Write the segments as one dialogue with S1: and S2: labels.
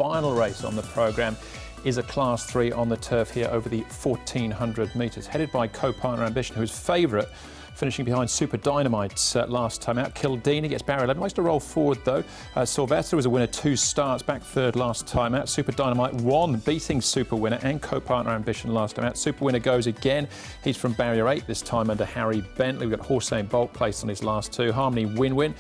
S1: final race on the programme is a Class 3 on the turf here over the 1,400 metres, headed by co-partner Ambition, who is favourite, finishing behind Super Dynamite last time out. Kildini gets barrier 11, likes to roll forward though. Sylvester was a winner 2 starts, back third last time out. Super Dynamite won, beating Super Winner and co-partner Ambition last time out. Super Winner goes again. He's from barrier 8 this time under Harry Bentley. We've got Hossein Bolt placed on his last 2. Harmony Win-Win,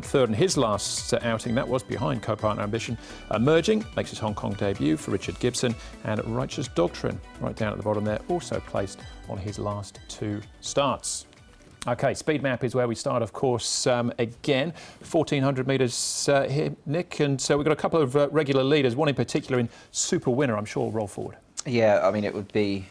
S1: third in his last outing. That was behind co-partner Ambition. Emerging makes his Hong Kong debut for Richard Gibson, and Righteous Doctrine right down at the bottom there, also placed on his last 2 starts. Okay, speed map is where we start, of course, again. 1,400 metres here, Nick, and so we've got a couple of regular leaders, one in particular in Super Winner, I'm sure will roll forward. Yeah,
S2: I mean, it would be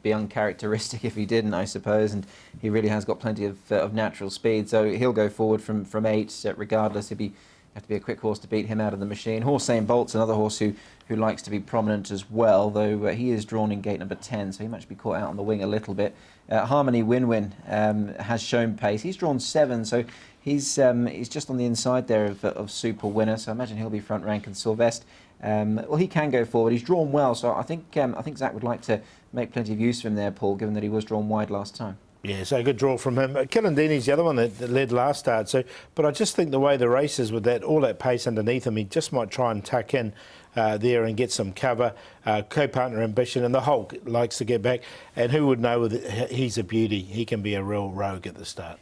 S2: uncharacteristic if he didn't, I suppose, and he really has got plenty of natural speed, so he'll go forward from 8, regardless. Have to be a quick horse to beat him out of the machine. Hossein Bolt's another horse who likes to be prominent as well, though he is drawn in gate number 10, so he might be caught out on the wing a little bit. Harmony Win-Win has shown pace. He's drawn 7, so he's just on the inside there of Super Winner, so I imagine he'll be front rank. And Sylvester, well, he can go forward. He's drawn well, so I think Zach would like to make plenty of use of him there, Paul, given that he was drawn wide last time.
S3: Yeah, so a good draw from him. Kildini's the other one that led last start. So, but I just think the way the race is with all that pace underneath him, he just might try and tuck in there and get some cover. Co-partner Ambition, and the Hulk likes to get back. And who would know he's a beauty? He can be a real rogue at the start.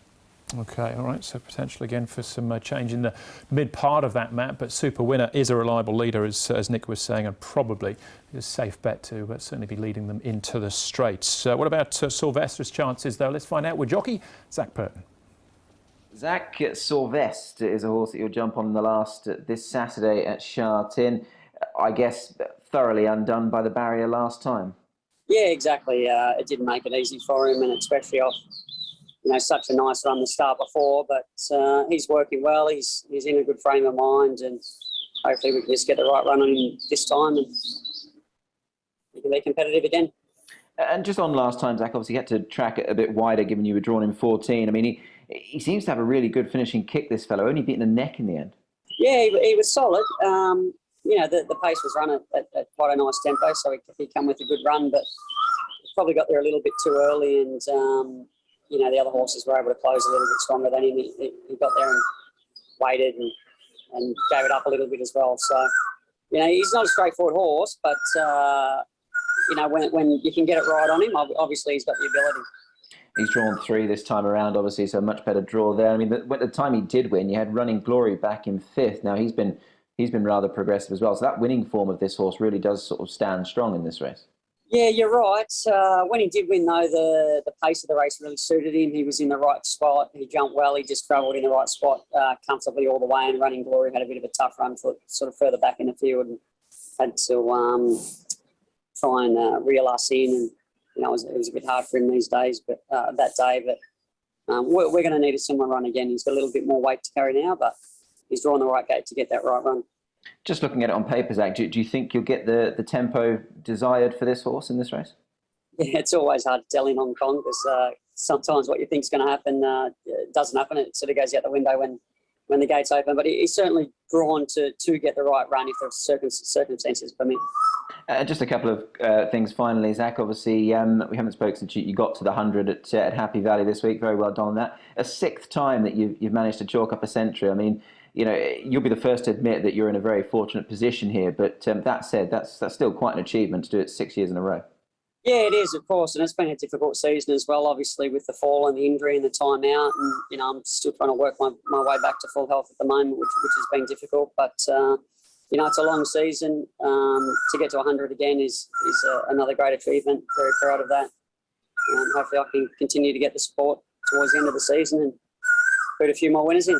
S1: Okay, all right, so potential again for some change in the mid part of that map, but Super Winner is a reliable leader, as Nick was saying, and probably is a safe bet to certainly be leading them into the straights. What about Sylvester's chances, though? Let's find out with jockey Zach Burton.
S2: Zach Sylvester is a horse that you'll jump on in the last this Saturday at Sha Tin. I guess thoroughly undone by the barrier last time.
S4: Yeah, exactly. It didn't make it easy for him, and especially off such a nice run the start before, but he's working well. He's in a good frame of mind, and hopefully we can just get the right run on him this time and he can be competitive again.
S2: And just on last time, Zach, obviously had to track it a bit wider given you were drawn in 14. I mean, he seems to have a really good finishing kick, this fellow, only beating a neck in the end.
S4: Yeah, he was solid. The pace was run at quite a nice tempo, so he come with a good run, but probably got there a little bit too early, and the other horses were able to close a little bit stronger than him. He got there and waited and gave it up a little bit as well. So, he's not a straightforward horse, but, when you can get it right on him, obviously he's got the ability.
S2: He's drawn 3 this time around, obviously, so a much better draw there. I mean, at the time he did win, you had Running Glory back in 5th. Now, he's been rather progressive as well. So that winning form of this horse really does sort of stand strong in this race.
S4: Yeah, you're right. When he did win, though, the pace of the race really suited him. He was in the right spot. He jumped well. He just travelled in the right spot comfortably all the way. And Running Glory had a bit of a tough run for sort of further back in the field and had to try and reel us in. And, it was a bit hard for him these days, but that day. But we're going to need a similar run again. He's got a little bit more weight to carry now, but he's drawn the right gate to get that right run.
S2: Just looking at it on paper, Zach, do you think you'll get the tempo desired for this horse in this race?
S4: Yeah, it's always hard to tell in Hong Kong because sometimes what you think is going to happen doesn't happen. It sort of goes out the window when the gates open. But he's certainly drawn to get the right run if the circumstances permit.
S2: Just a couple of things finally, Zach. Obviously, we haven't spoken since you got to the 100 at Happy Valley this week. Very well done on that. A 6th time that you've managed to chalk up a century. I mean, you'll be the first to admit that you're in a very fortunate position here. But that said, that's still quite an achievement to do it 6 years in a row.
S4: Yeah, it is, of course, and it's been a difficult season as well, obviously, with the fall and the injury and the time out. And, I'm still trying to work my way back to full health at the moment, which has been difficult. But, it's a long season. To get to 100 again is another great achievement. Very proud of that. Hopefully I can continue to get the support towards the end of the season and put a few more winners in.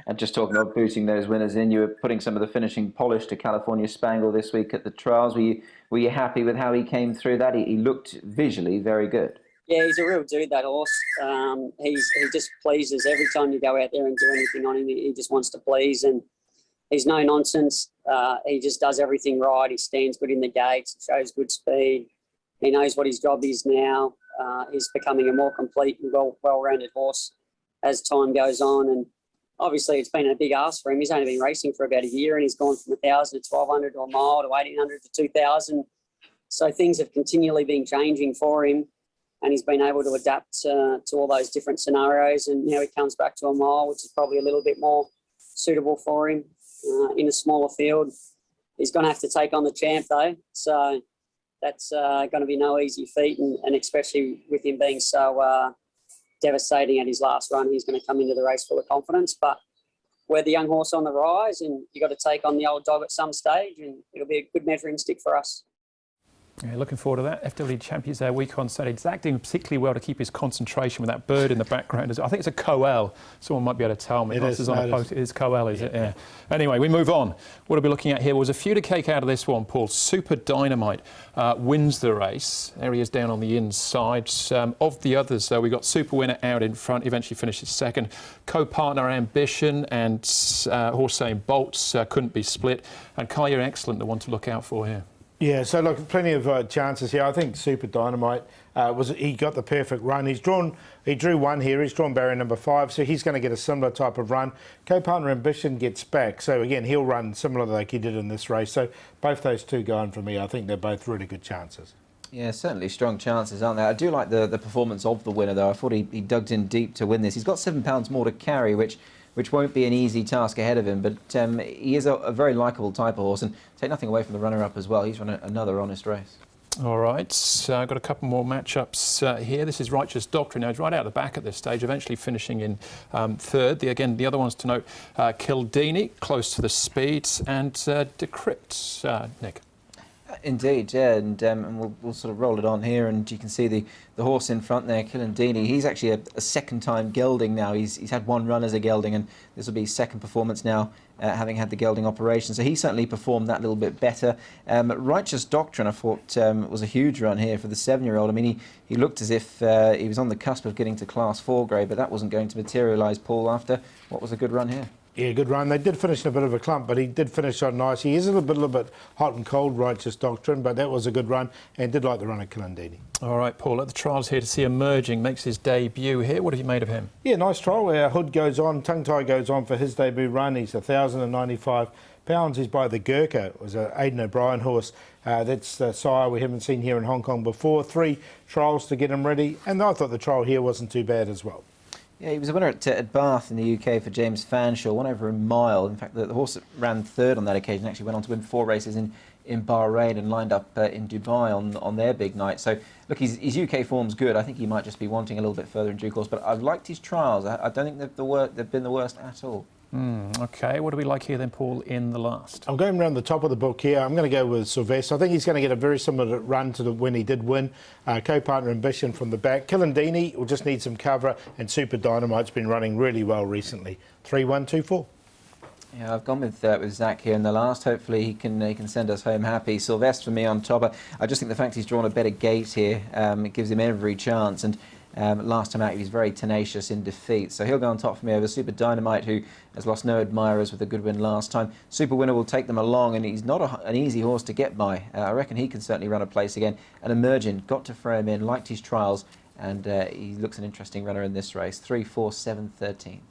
S2: And just talking about boosting those winners in, you were putting some of the finishing polish to California Spangle this week at the trials. Were you happy with how he came through that? He looked visually very good.
S4: Yeah, he's a real dude, that horse. He just pleases every time you go out there and do anything on him. He just wants to please, and he's no nonsense. He just does everything right. He stands good in the gates, shows good speed. He knows what his job is now. He's becoming a more complete and well-rounded horse as time goes on, and obviously it's been a big ask for him. He's only been racing for about a year, and he's gone from 1,000 to 1,200 to a mile to 1,800 to 2,000. So things have continually been changing for him, and he's been able to adapt to all those different scenarios. And now he comes back to a mile, which is probably a little bit more suitable for him in a smaller field. He's going to have to take on the champ, though. So that's going to be no easy feat, and especially with him being so devastating at his last run, he's going to come into the race full of confidence. But we're the young horse on the rise, and you've got to take on the old dog at some stage, and it'll be a good measuring stick for us.
S1: Yeah, looking forward to that. FW Champions Day week on Saturday. It's acting particularly well to keep his concentration with that bird in the background. I think it's a coel. Someone might be able to tell me.
S3: It is
S1: on a post. It is coel, is it? Yeah. Anyway, we move on. What are we looking at here? Was a few to cake out of this one, Paul. Super Dynamite wins the race. There he is down on the inside. Of the others, we got Super Winner out in front. Eventually finishes second. Co-partner Ambition and horse saying Bolts couldn't be split. And Kaya Excellent, the one to look out for here.
S3: Yeah, so look, plenty of chances here. I think Super Dynamite he got the perfect run. He drew one here. He's drawn barrier number 5, so he's going to get a similar type of run. Co-partner Ambition gets back, so again he'll run similar like he did in this race. So both those two going for me. I think they're both really good chances.
S2: Yeah, certainly strong chances, aren't there? I do like the performance of the winner, though. I thought he dug in deep to win this. He's got £7 more to carry, which won't be an easy task ahead of him, but he is a very likeable type of horse, and take nothing away from the runner-up as well. He's run another honest race.
S1: All right, so I've got a couple more matchups here. This is Righteous Doctrine. Now, he's right out the back at this stage, eventually finishing in third. The other ones to note, Kildini, close to the speeds, and Decrypt, Nick.
S2: Indeed, yeah, and we'll sort of roll it on here, and you can see the horse in front there, Killandini. He's actually a second-time gelding now. He's had one run as a gelding, and this will be his second performance now, having had the gelding operation. So he certainly performed that little bit better. Righteous Doctrine, I thought, was a huge run here for the 7-year-old. I mean, he looked as if he was on the cusp of getting to Class 4 grade, but that wasn't going to materialise, Paul, after what was a good run here.
S3: Yeah, good run. They did finish in a bit of a clump, but he did finish on nice. He is a little bit hot and cold, Righteous Doctrine, but that was a good run, and did like the run at Killandini.
S1: All right, Paul, at the trials here to see Emerging, makes his debut here. What have you made of him? Yeah,
S3: nice trial. Hood goes on, Tongue Tie goes on for his debut run. He's 1,095 pounds. He's by the Gurkha. It was an Aidan O'Brien horse. That's the sire we haven't seen here in Hong Kong before. 3 trials to get him ready, and I thought the trial here wasn't too bad as well.
S2: Yeah, he was a winner at Bath in the UK for James Fanshawe, won over a mile. In fact, the horse that ran third on that occasion actually went on to win 4 races in Bahrain and lined up in Dubai on their big night. So, look, his UK form's good. I think he might just be wanting a little bit further in due course, but I've liked his trials. I don't think they've been the worst at all.
S1: OK, what do we like here then, Paul, in the last?
S3: I'm going around the top of the book here. I'm going to go with Sylvester. I think he's going to get a very similar run to when he did win. Co-partner Ambition from the back. Killandini will just need some cover, and Super Dynamite's been running really well recently. 3-1-2-4.
S2: Yeah, I've gone with Zach here in the last. Hopefully he can send us home happy. Sylvester for me on top. I just think the fact he's drawn a better gate here, it gives him every chance. And last time out he was very tenacious in defeat. So he'll go on top for me over Super Dynamite, who has lost no admirers with a good win last time. Super Winner will take them along, and he's not an easy horse to get by. I reckon he can certainly run a place again. And Emerging, got to throw him in, liked his trials, and he looks an interesting runner in this race. 3, 4, 7, 13.